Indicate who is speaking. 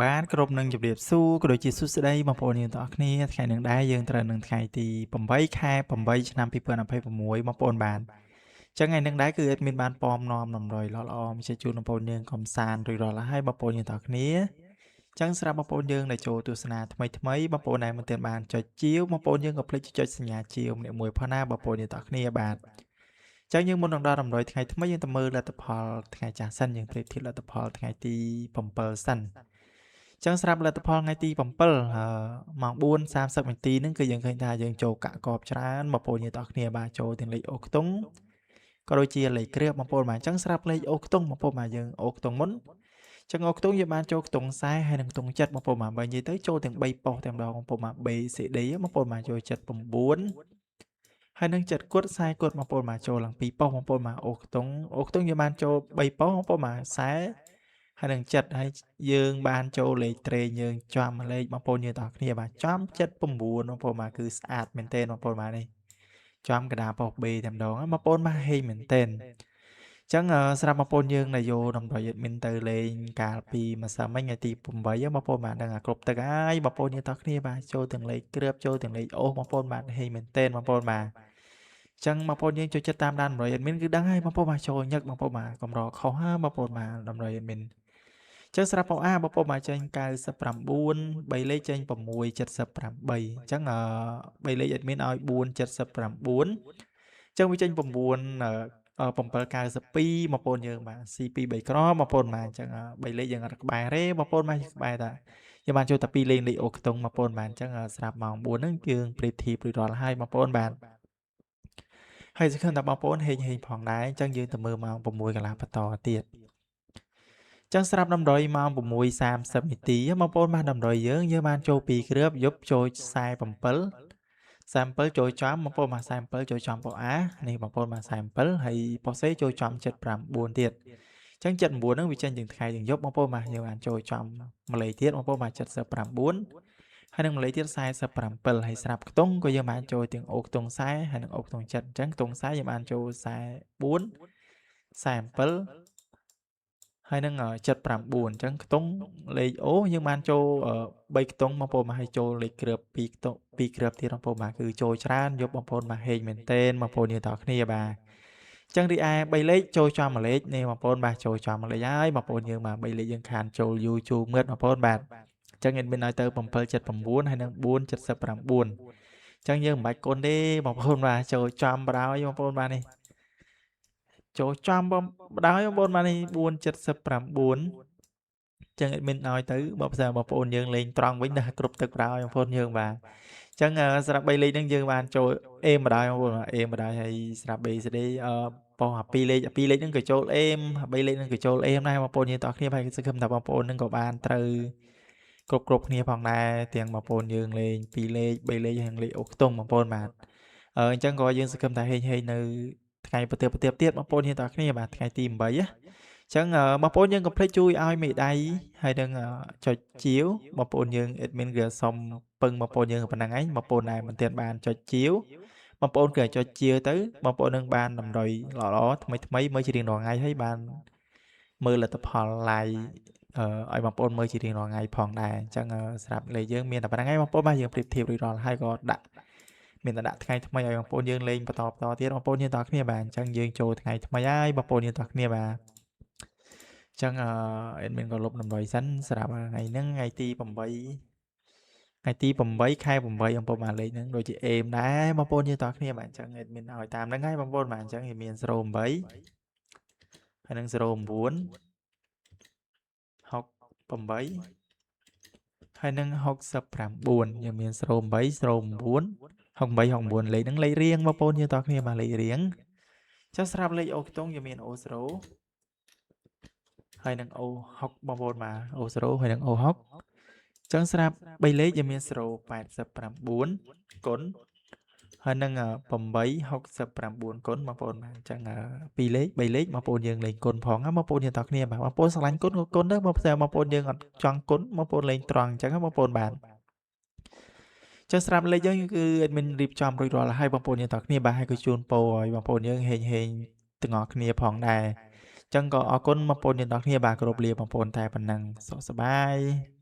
Speaker 1: បានគ្រប់នឹងជម្រាបសួរក៏ដូចជាសួស្តីបងប្អូនយើងទាំងអស់គ្នាថ្ងៃនេះដែរយើងត្រូវនឹងថ្ងៃទី8ខែ8ឆ្នាំ2026បងប្អូនបានអញ្ចឹងថ្ងៃនេះដែរគឺមានបានពំនាំតម្រុយល្អៗមកជូនបងប្អូនយើងកំសាន្តរួចរាល់ហើយបងប្អូនយើងទាំងអស់គ្នាអញ្ចឹងសម្រាប់បងប្អូនយើងដែលចូលទស្សនាថ្មីបងប្អូនដែលមិនទាន់បានចុចជាវបងប្អូនយើងក៏ភ្លេចចុចសញ្ញាជាវម្នាក់មួយផងណាបងប្អូនយើងទាំងអស់គ្នាបាទអញ្ចឹងយើងមុននឹងដល់តម្រុយថ្ងៃថ្មីយើងទៅមើលលទ្ធផលថ្ងៃចាស់សិនយើងប្រៀបធៀបលទ្ធផលថ្ងៃទី7សិន ចឹងស្រាប់លទ្ធផលថ្ងៃទី7ម៉ោង4:30នាទីហ្នឹងគឺយើងឃើញថាយើងចូលកាក់កបច្រើនបងប្អូនយើងទាំងអស់គ្នាបាទចូលទាំងលេខអូខ្ទង់ក៏ដូចជាលេខគ្រាបបងប្អូនបាទអញ្ចឹងស្រាប់លេខអូខ្ទង់បងប្អូនបាទយើងអូខ្ទង់មុនចឹងអូខ្ទង់យើងបានចូលខ្ទង់40ហើយនិងខ្ទង់7បងប្អូនបាទបើនិយាយទៅចូលទាំង3ប៉ុស្តិ៍តែម្ដងបងប្អូនបាទ B C D បងប្អូនបាទចូល79ហើយនឹងចិត្តគត់40គត់បងប្អូនបាទចូលឡើង2ប៉ុស្តិ៍បងប្អូនបាទអូខ្ទង់យើងបានចូល3ប៉ុស្តិ៍បងប្អូនបាទ40ហើយនឹងចិត្តហើយយើងបានចូលលេខត្រេងយើងចំលេខបងប្អូនយើងទាំងអស់គ្នាបាទចំ79បងប្អូនបាទគឺស្អាតមែនទែនបងប្អូនបាទនេះចំកណ្ដាលប៉ុស្តិ៍ B តែម្ដងបងប្អូនបាទហេងមែនទែនអញ្ចឹងសម្រាប់បងប្អូនយើងដែលយកតម្រុយ admin ទៅលេងកាលពីម្សិលមិញថ្ងៃទី8បងប្អូនបាទដឹងគ្រប់ទឹកហើយបងប្អូនយើងទាំងអស់គ្នាបាទចូលទាំងលេខគ្រាប់ចូលទាំងលេខអូសបងប្អូនបាទហេងមែនទែនបងប្អូនបាទចឹងបងប្អូនយើងចូលចិត្តតាមដានតម្រុយ admin គឺដឹងហើយបងប្អូនបាទចូលញឹកបងប្អូនបាទកម្រខុសហើយបងប្អូនបាទតម្រុយ admin ចឹងស្រាប់បងបងប្អូនមកចេញ99 3លេខចេញ678អញ្ចឹង3លេខ admin ឲ្យ479អញ្ចឹងវាចេញ9 792បងប្អូនយើងបាទ C2 3ក្របងប្អូនបាទអញ្ចឹង3លេខយើងអត់ក្បែរទេបងប្អូនបាទក្បែរតាយើងបានចូលតែ2លេខលេខអូខ្ទង់បងប្អូនបាទអញ្ចឹងស្រាប់ម៉ោង4ហ្នឹងយើងប្រៀបធៀបរួចរាល់ហើយបងប្អូនបាទហើយសង្ឃឹមថាបងប្អូនហេងផងដែរអញ្ចឹងយើងទៅមើលម៉ោង6កន្លះបន្តទៀតចឹងស្រាប់តម្រុយម៉ោង6:30នាទីបងប្អូនបានតម្រុយយើងបានចូល2គ្រាប់យប់ចូល47ចូលចំបងប្អូនបាន47ចូលចំប៉ុស្តិ៍ A នេះបងប្អូនបាន47ហើយប៉ុស្តិ៍ C ចូលចំ79ទៀតចឹង79ហ្នឹងវាចេញទាំងថ្ងៃទាំងយប់បងប្អូនបាទយើងបានចូលចំម្លេះទៀតបងប្អូនបាន79ហើយនឹងម្លេះទៀត47ហើយស្រាប់ខ្ទង់ក៏យើងបានចូលទាំងអូខ្ទង់40ហើយនឹងអូខ្ទង់7អញ្ចឹងខ្ទង់40យើងបានចូល44 47ហើយនឹង79អញ្ចឹងខ្ទង់លេខអូយើងបានចូល3ខ្ទង់បងប្អូនមកឲ្យចូលលេខគ្រើប2ខ្ទង់2គ្រើបទៀតបងប្អូនបាទគឺចូលច្រើនយកបងប្អូនមកហេងមែនទែនបងប្អូនយើងទាំងគ្នាបាទអញ្ចឹងរីឯ3លេខចូលចំមួយលេខនេះបងប្អូនបាទចូលចំមួយលេខហើយបងប្អូនយើងបាទ3លេខយើងខានចូលយូរជូរមឿតបងប្អូនបាទអញ្ចឹងមានឲ្យទៅ779ហើយនឹង479អញ្ចឹងយើងមិនបាច់គុណទេបងប្អូនបាទចូលចំបដ ாய் បងប្អូនបាទនេះចូលចំបងបដ ாய் បងប្អូនបាទនេះ479ចឹងadminឲ្យទៅបើផ្សាបងប្អូនយើងលេងត្រង់វិញដល់គ្រប់ទឹកបណ្ដោយបងប្អូនយើងបាទអញ្ចឹងស្រាប់3លេខហ្នឹងយើងបានចូលអេមបណ្ដោយបងប្អូនអេមបណ្ដោយហើយស្រាប់ BCD ប៉ុស្តិ៍2លេខហ្នឹងក៏ចូលអេម3លេខហ្នឹងក៏ចូលអេមដែរបងប្អូនយើងតោះគ្នាហើយសង្ឃឹមថាបងប្អូនហ្នឹងក៏បានត្រូវគ្រប់គ្នាផងដែរទាំងបងប្អូនយើងលេង2លេខ3លេខហើយលេខអូខ្ទង់បងប្អូនបាទអញ្ចឹងក៏យើងសង្ឃឹមថាហេងនៅថ្ងៃប្រទើបទៀតបងប្អូនយើងតោះគ្នាបាទថ្ងៃទី8ណាចឹងបងប្អូនយើងកុំភ្លេចជួយឲ្យមេដៃហើយនឹងចុចជាវបងប្អូនយើង admin គឺសុំពឹងបងប្អូនយើងប៉ុណ្ណឹងឯងបងប្អូនដែលមិនទាន់បានចុចជាវបងប្អូនគឺចុចជាវទៅបងប្អូននឹងបានតម្រុយល្អថ្មីមើលជារៀងរាល់ថ្ងៃហើយបានមើលលទ្ធផល live ឲ្យបងប្អូនមើលជារៀងរាល់ថ្ងៃផងដែរអញ្ចឹងស្រាប់លេខយើងមានតែប៉ុណ្្នឹងឯងបងប្អូនបាទយើងប្រៀបធៀបរួចរាល់ហើយក៏ដាក់មានតែដាក់ថ្ងៃថ្មីឲ្យបងប្អូនយើងលេងបន្តទៀតបងប្អូនយើងតោះគ្នាបាទអញ្ចឹងយើងចូលថ្ងៃថ្មីហើយបងប្អូនយើងតោះគ្នាបាទចឹងadmin ក៏លុបតម្រុយសិនស្រាប់ថ្ងៃហ្នឹងថ្ងៃទី8ខែ8បងប្អូនបានលេខហ្នឹងដូចជាអេមដែរបងប្អូនយើងតោះគ្នាបាទអញ្ចឹង admin ឲ្យតាមហ្នឹងហើយបងប្អូនបាទអញ្ចឹងវាមាន08ហើយនឹង09 68ហើយនឹង69យើងមាន08 09 68 69លេខហ្នឹងលេខរៀងបងប្អូនយើងតោះគ្នាបាទលេខរៀងចុះស្រាប់លេខអូខ្ទង់យើងមានអូ0ហើយនឹង O6 បងប្អូនបាទ O0 ហើយនឹង O6 ចឹងស្រាប់3លេខយើងមាន089គុណហើយនឹង869គុណបងប្អូនបាទអញ្ចឹង2លេខ3លេខបងប្អូនយើងលេងគុណផងណាបងប្អូនយើងតគ្នាបាទបងប្អូនស្រឡាញ់គុណក៏គុណដែរបងប្អូនយើងអត់ចង់គុណបងប្អូនលេងត្រង់អញ្ចឹងបងប្អូនបាទចុះស្រាប់លេខយើងគឺ admin រៀបចំរួចរាល់ហើយបងប្អូនយើងតគ្នាបាទហើយក៏ជូនពរឲ្យបងប្អូនយើងហេងទាំងអស់គ្នាផងដែរចឹងក៏អរគុណបងប្អូនទាំងអស់គ្នាបាទគោរពលាបងប្អូនតែប៉ុណ្ណឹងសុខសប្បាយ